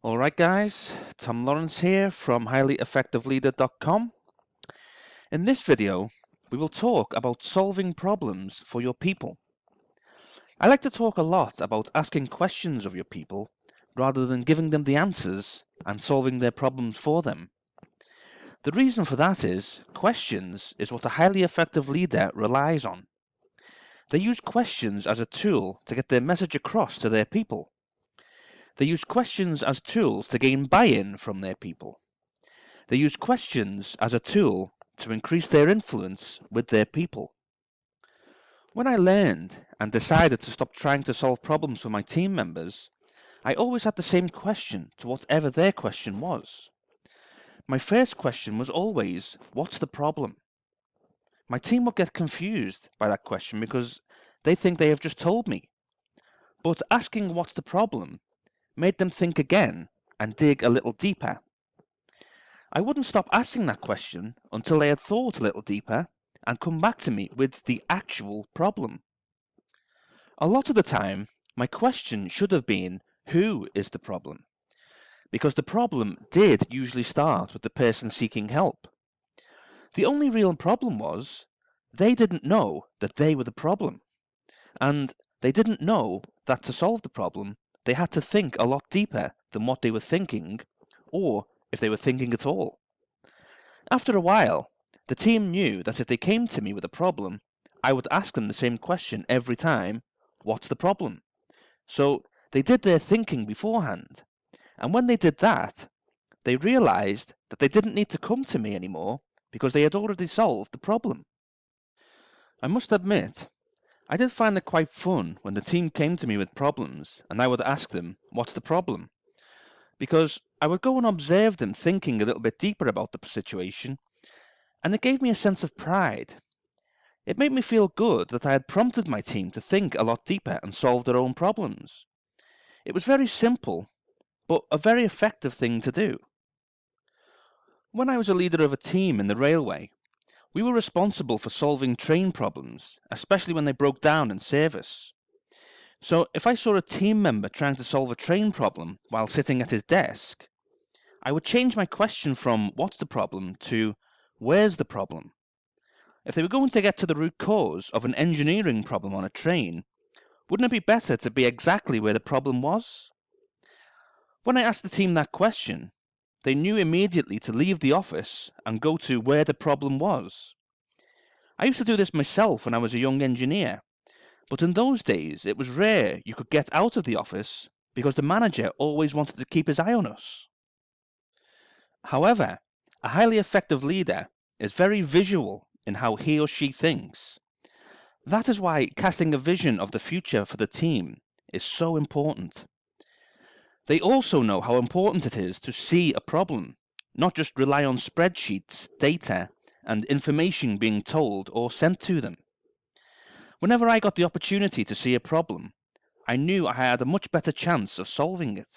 Alright guys, Tom Lawrence here from highlyeffectiveleader.com. In this video, we will talk about solving problems for your people. I like to talk a lot about asking questions of your people rather than giving them the answers and solving their problems for them. The reason for that is questions is what a highly effective leader relies on. They use questions as a tool to get their message across to their people. They use questions as tools to gain buy-in from their people. They use questions as a tool to increase their influence with their people. When I learned and decided to stop trying to solve problems for my team members, I always had the same question to whatever their question was. My first question was always, what's the problem? My team would get confused by that question because they think they have just told me. But asking what's the problem made them think again and dig a little deeper. I wouldn't stop asking that question until they had thought a little deeper and come back to me with the actual problem. A lot of the time, my question should have been, who is the problem? Because the problem did usually start with the person seeking help. The only real problem was, they didn't know that they were the problem. And they didn't know that to solve the problem, they had to think a lot deeper than what they were thinking, or if they were thinking at all. After a while, the team knew that if they came to me with a problem, I would ask them the same question every time, what's the problem? So they did their thinking beforehand. And when they did that, they realized that they didn't need to come to me anymore because they had already solved the problem. I must admit, I did find it quite fun when the team came to me with problems and I would ask them, what's the problem? Because I would go and observe them thinking a little bit deeper about the situation, and it gave me a sense of pride. It made me feel good that I had prompted my team to think a lot deeper and solve their own problems. It was very simple, but a very effective thing to do. When I was a leader of a team in the railway, we were responsible for solving train problems, especially when they broke down in service. So if I saw a team member trying to solve a train problem while sitting at his desk, I would change my question from what's the problem to where's the problem? If they were going to get to the root cause of an engineering problem on a train, wouldn't it be better to be exactly where the problem was? When I asked the team that question, they knew immediately to leave the office and go to where the problem was. I used to do this myself when I was a young engineer, but in those days it was rare you could get out of the office because the manager always wanted to keep his eye on us. However, a highly effective leader is very visual in how he or she thinks. That is why casting a vision of the future for the team is so important. They also know how important it is to see a problem, not just rely on spreadsheets, data, and information being told or sent to them. Whenever I got the opportunity to see a problem, I knew I had a much better chance of solving it.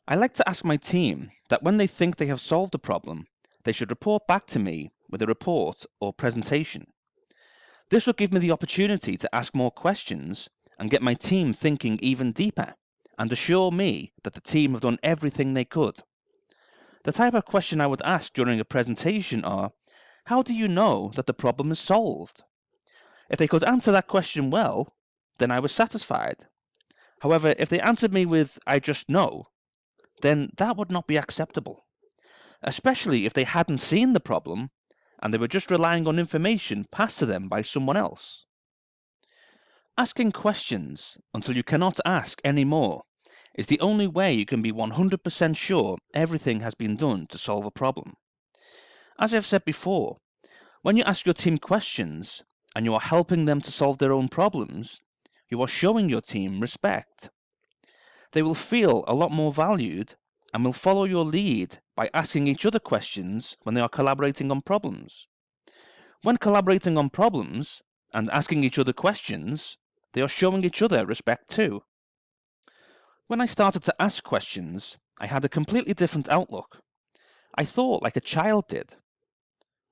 I like to ask my team that when they think they have solved a problem, they should report back to me with a report or presentation. This will give me the opportunity to ask more questions and get my team thinking even deeper, and assure me that the team have done everything they could. The type of question I would ask during a presentation are, how do you know that the problem is solved? If they could answer that question well, then I was satisfied. However, if they answered me with, I just know, then that would not be acceptable, especially if they hadn't seen the problem and they were just relying on information passed to them by someone else. Asking questions until you cannot ask any more is the only way you can be 100% sure everything has been done to solve a problem. As I've said before, when you ask your team questions and you are helping them to solve their own problems, you are showing your team respect. They will feel a lot more valued and will follow your lead by asking each other questions when they are collaborating on problems. When collaborating on problems and asking each other questions, they are showing each other respect too. When I started to ask questions, I had a completely different outlook. I thought like a child did.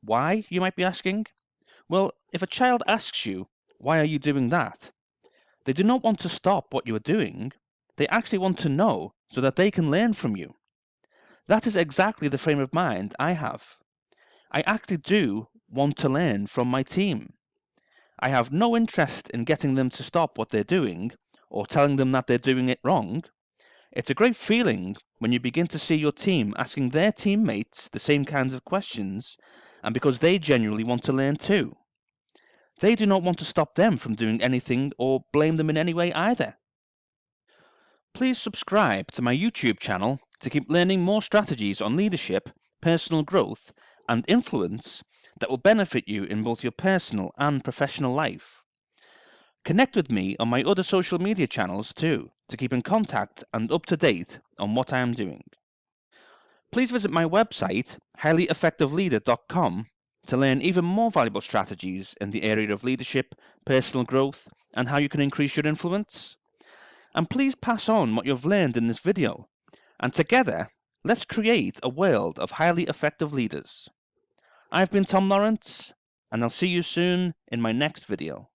Why, you might be asking? Well, if a child asks you, why are you doing that? They do not want to stop what you are doing. They actually want to know so that they can learn from you. That is exactly the frame of mind I have. I actually do want to learn from my team. I have no interest in getting them to stop what they're doing or telling them that they're doing it wrong. It's a great feeling when you begin to see your team asking their teammates the same kinds of questions, and because they genuinely want to learn too. They do not want to stop them from doing anything or blame them in any way either. Please subscribe to my YouTube channel to keep learning more strategies on leadership, personal growth, and influence that will benefit you in both your personal and professional life. Connect with me on my other social media channels too to keep in contact and up to date on what I am doing. Please visit my website, highlyeffectiveleader.com, to learn even more valuable strategies in the area of leadership, personal growth, and how you can increase your influence. And please pass on what you've learned in this video. And together, let's create a world of highly effective leaders. I've been Tom Lawrence, and I'll see you soon in my next video.